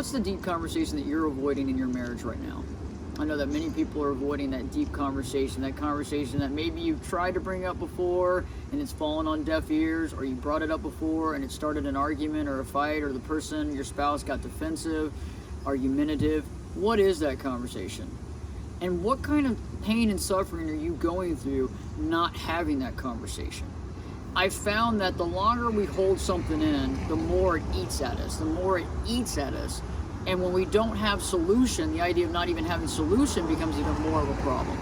What's the deep conversation that you're avoiding in your marriage right now? I know that many people are avoiding that deep conversation, that conversation that maybe you've tried to bring up before and it's fallen on deaf ears, or you brought it up before and it started an argument or a fight, or the person, your spouse, got defensive, argumentative. What is that conversation? And what kind of pain and suffering are you going through not having that conversation? I found that the longer we hold something in, the more it eats at us, and when we don't have solution, the idea of not even having solution becomes even more of a problem.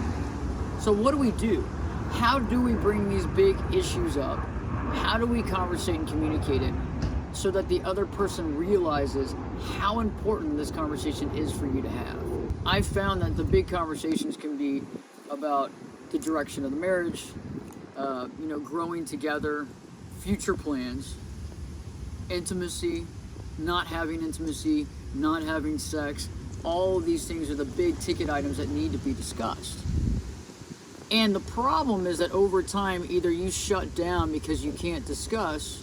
So what do? How do we bring these big issues up? How do we conversate and communicate it so that the other person realizes how important this conversation is for you to have? I've found that the big conversations can be about the direction of the marriage, growing together, future plans, intimacy, not having intimacy, not having sex. All of these things are the big ticket items that need to be discussed. And the problem is that over time, either you shut down because you can't discuss,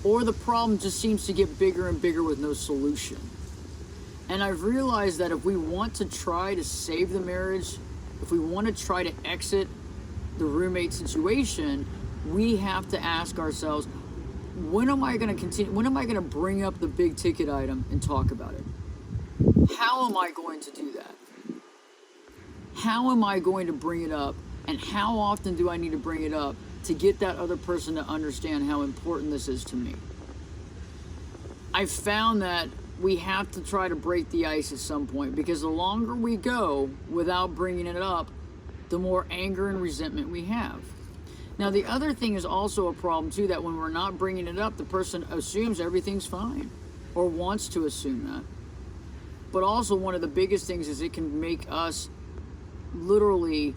or the problem just seems to get bigger and bigger with no solution. And I've realized that if we want to try to save the marriage, if we want to try to exit the roommate situation, we have to ask ourselves, when am I going to continue? When am I going to bring up the big ticket item and talk about it? How am I going to do that? How am I going to bring it up? And how often do I need to bring it up to get that other person to understand how important this is to me? I've found that we have to try to break the ice at some point, because the longer we go without bringing it up, the more anger and resentment we have. Now, the other thing is also a problem too, that when we're not bringing it up, the person assumes everything's fine, or wants to assume that. But also, one of the biggest things is it can make us literally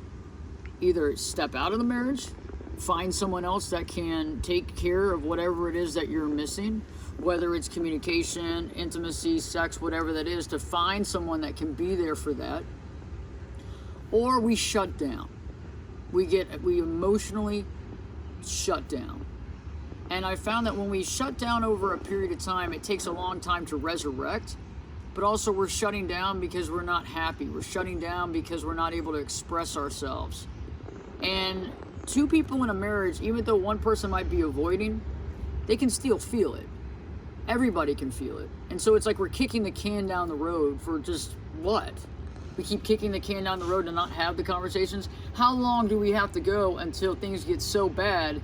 either step out of the marriage, find someone else that can take care of whatever it is that you're missing, whether it's communication, intimacy, sex, whatever that is, to find someone that can be there for that. Or we shut down. We emotionally shut down. And I found that when we shut down over a period of time, it takes a long time to resurrect, but also we're shutting down because we're not happy. We're shutting down because we're not able to express ourselves. And two people in a marriage, even though one person might be avoiding, they can still feel it. Everybody can feel it. And so it's like we're kicking the can down the road for just what? We keep kicking the can down the road to not have the conversations. How long do we have to go until things get so bad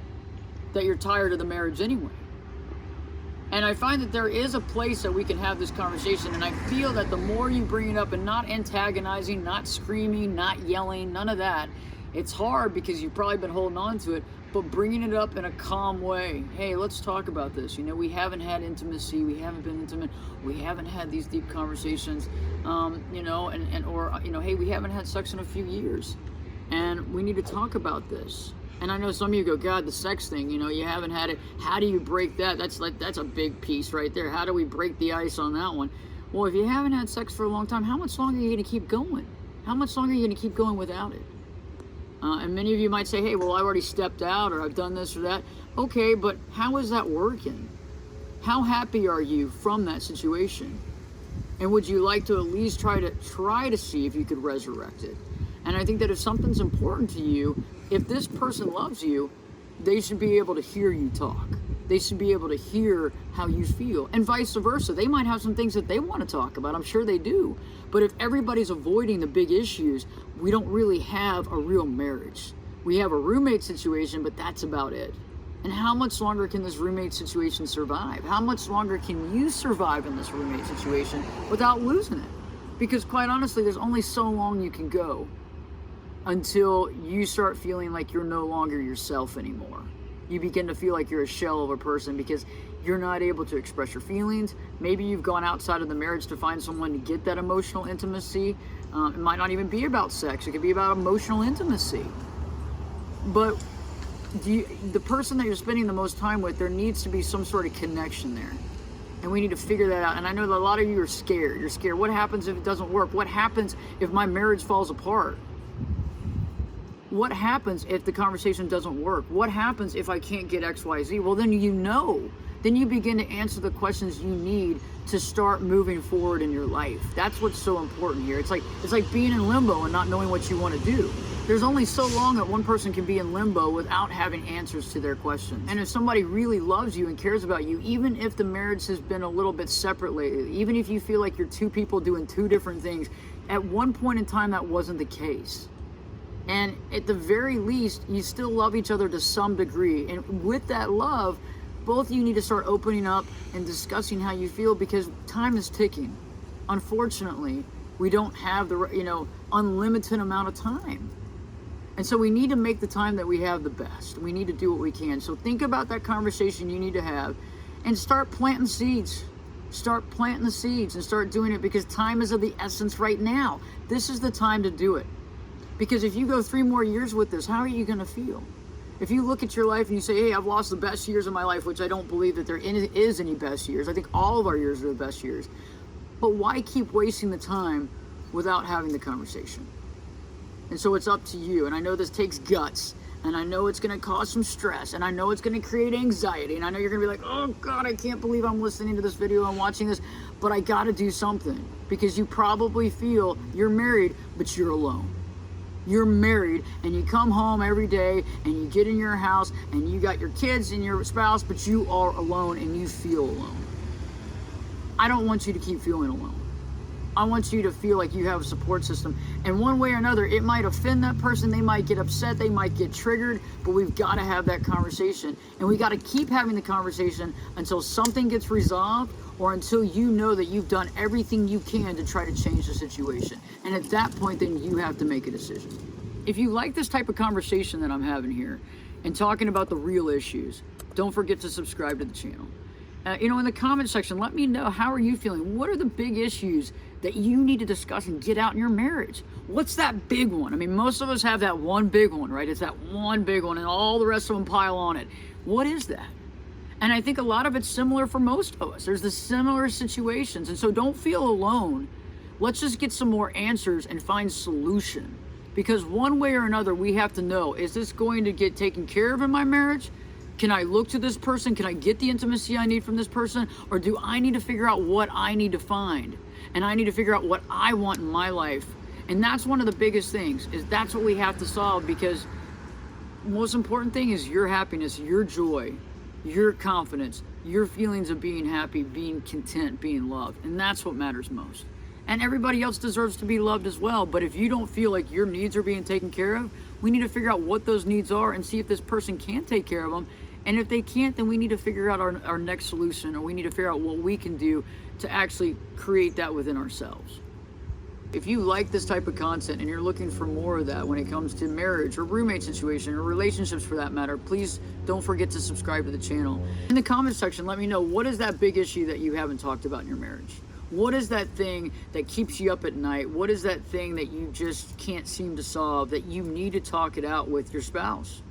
that you're tired of the marriage anyway? And I find that there is a place that we can have this conversation, and I feel that the more you bring it up, and not antagonizing, not screaming, not yelling, none of that. It's hard because you've probably been holding on to it, but bringing it up in a calm way. Hey, let's talk about this. We haven't had intimacy. We haven't been intimate. We haven't had these deep conversations. Hey, we haven't had sex in a few years, and we need to talk about this. And I know some of you go, God, the sex thing, you haven't had it. How do you break that? That's a big piece right there. How do we break the ice on that one? Well, if you haven't had sex for a long time, how much longer are you going to keep going? How much longer are you going to keep going without it? And many of you might say, hey, well, I already stepped out, or I've done this or that. Okay, but how is that working? How happy are you from that situation? And would you like to at least try to see if you could resurrect it? And I think that if something's important to you, if this person loves you, they should be able to hear you talk. They should be able to hear how you feel, and vice versa. They might have some things that they want to talk about. I'm sure they do. But if everybody's avoiding the big issues, we don't really have a real marriage. We have a roommate situation, but that's about it. And how much longer can this roommate situation survive? How much longer can you survive in this roommate situation without losing it? Because quite honestly, there's only so long you can go until you start feeling like you're no longer yourself anymore. You begin to feel like you're a shell of a person because you're not able to express your feelings. Maybe you've gone outside of the marriage to find someone to get that emotional intimacy. It might not even be about sex. It could be about emotional intimacy. But the person that you're spending the most time with, there needs to be some sort of connection there. And we need to figure that out. And I know that a lot of you are scared. You're scared. What happens if it doesn't work? What happens if my marriage falls apart? What happens if the conversation doesn't work? What happens if I can't get X, Y, Z? Well, then you know then you begin to answer the questions you need to start moving forward in your life. That's what's so important here. It's like being in limbo and not knowing what you want to do. There's only so long that one person can be in limbo without having answers to their questions. And if somebody really loves you and cares about you, even if the marriage has been a little bit separate lately, even if you feel like you're two people doing two different things, at one point in time that wasn't the case. And at the very least, you still love each other to some degree. And with that love, both of you need to start opening up and discussing how you feel, because time is ticking. Unfortunately, we don't have the unlimited amount of time. And so we need to make the time that we have the best. We need to do what we can. So think about that conversation you need to have and start planting seeds. Start planting the seeds and start doing it, because time is of the essence right now. This is the time to do it. Because if you go 3 more years with this, how are you going to feel? If you look at your life and you say, hey, I've lost the best years of my life, which I don't believe that there is any best years. I think all of our years are the best years. But why keep wasting the time without having the conversation? And so it's up to you. And I know this takes guts. And I know it's going to cause some stress. And I know it's going to create anxiety. And I know you're going to be like, oh, God, I can't believe I'm listening to this video and watching this. But I got to do something. Because you probably feel you're married, but you're alone. You're married and you come home every day and you get in your house and you got your kids and your spouse, but you are alone and you feel alone. I don't want you to keep feeling alone. I want you to feel like you have a support system. And one way or another, it might offend that person. They might get upset. They might get triggered. But we've got to have that conversation. And we got to keep having the conversation until something gets resolved, or until you know that you've done everything you can to try to change the situation. And at that point, then you have to make a decision. If you like this type of conversation that I'm having here and talking about the real issues, don't forget to subscribe to the channel. In the comment section, let me know, how are you feeling? What are the big issues that you need to discuss and get out in your marriage? What's that big one? I mean, most of us have that one big one, right? It's that one big one and all the rest of them pile on it. What is that? And I think a lot of it's similar for most of us. There's the similar situations. And so don't feel alone. Let's just get some more answers and find solution. Because one way or another, we have to know, is this going to get taken care of in my marriage? Can I look to this person? Can I get the intimacy I need from this person? Or do I need to figure out what I need to find? And I need to figure out what I want in my life. And that's one of the biggest things, is that's what we have to solve, because the most important thing is your happiness, your joy, your confidence, your feelings of being happy, being content, being loved. And that's what matters most. And everybody else deserves to be loved as well. But if you don't feel like your needs are being taken care of, we need to figure out what those needs are and see if this person can take care of them. And if they can't, then we need to figure out our next solution, or we need to figure out what we can do to actually create that within ourselves. If you like this type of content and you're looking for more of that when it comes to marriage or roommate situation or relationships for that matter, please don't forget to subscribe to the channel. In the comment section, let me know, what is that big issue that you haven't talked about in your marriage? What is that thing that keeps you up at night? What is that thing that you just can't seem to solve, that you need to talk it out with your spouse?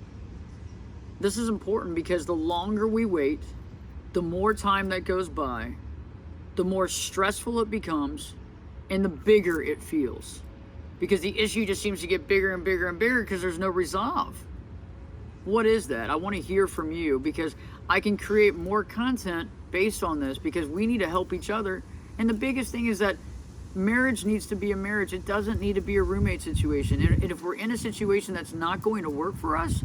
This is important, because the longer we wait, the more time that goes by, the more stressful it becomes, and the bigger it feels. Because the issue just seems to get bigger and bigger and bigger because there's no resolve. What is that? I want to hear from you, because I can create more content based on this, because we need to help each other. And the biggest thing is that marriage needs to be a marriage. It doesn't need to be a roommate situation. And if we're in a situation that's not going to work for us,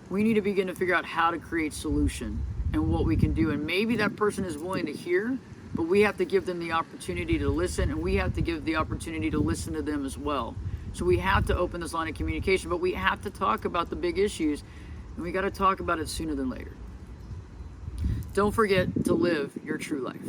we need to begin to figure out how to create solution and what we can do. And maybe that person is willing to hear, but we have to give them the opportunity to listen, and we have to give the opportunity to listen to them as well. So we have to open this line of communication, but we have to talk about the big issues, and we got to talk about it sooner than later. Don't forget to live your true life.